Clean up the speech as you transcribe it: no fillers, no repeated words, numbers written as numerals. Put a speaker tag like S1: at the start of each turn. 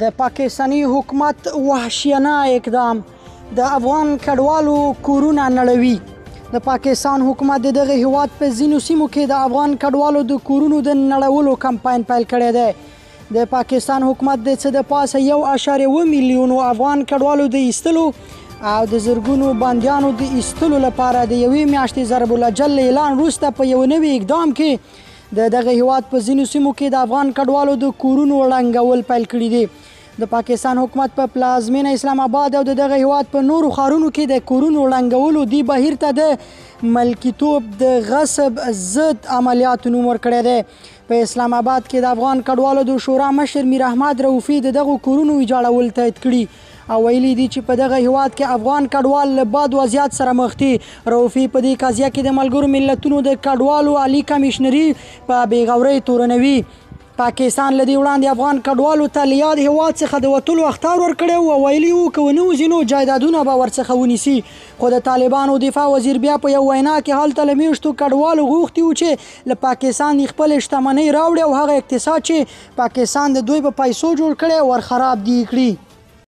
S1: د پاکستاني حکومت وحشیانه اقدام د افغان کډوالو کورونه نړوي. د پاکستان حکومت د دغه هیواد په ځینو سیمو کې د افغان کډوالو د کورونو د نړولو کمپاین پیل کړی دی. د پاکستان حکومت د څه د پاسه 1.7 میلیونو افغان کډوالو د ایستلو او د زرګونو بندیانو د ایستلو لپاره د یوې میاشتې ضرب الاجل اعلان وروسته په یو نوي اقدام کې د دغه هیواد په ځینو سیمو کې د افغان کډوالو د کورونو ړنګول پیل کړي دي. د پاکستان حکومت په پلازمینه اسلام آباد او د دغه هیواد په نورو ښارونو کې د کورونو ړنګولو دې بهیر ته د ملکیتوب د غصب ضد عملیاتو نوم ورکړی دی. په اسلام آباد کې د افغان کډوالو د شورا مشر میر احمد رؤفي د دغو کورونو ویجاړول تایید کړي او ویلي دي چې په دغه هیواد کې افغان کډوال له بد وضعیت سره مخ دي. رؤفي په دې قضیه کې د ملګرو ملتونو د کډوالو عالی کمیشنري په بېغورۍ تورنوي. پاکستان له دې وړاندې افغان کډوالو ته له یاد هیواد څخه د وتلو اخطار ورکړی و او ویلي وو که ونه وځي نو جایدادونه به ورڅخه ونیسي. خو د طالبانو دفاع وزیر بیا په یو وینا کې هلته له میاشتو کډوالو غوښتي وو چې له پاکستان خپلې شتمنۍ راوړي او هغه اقتصاد چې پاکستان د دوی په پیسو جوړ کړی ورخراب دې کړي.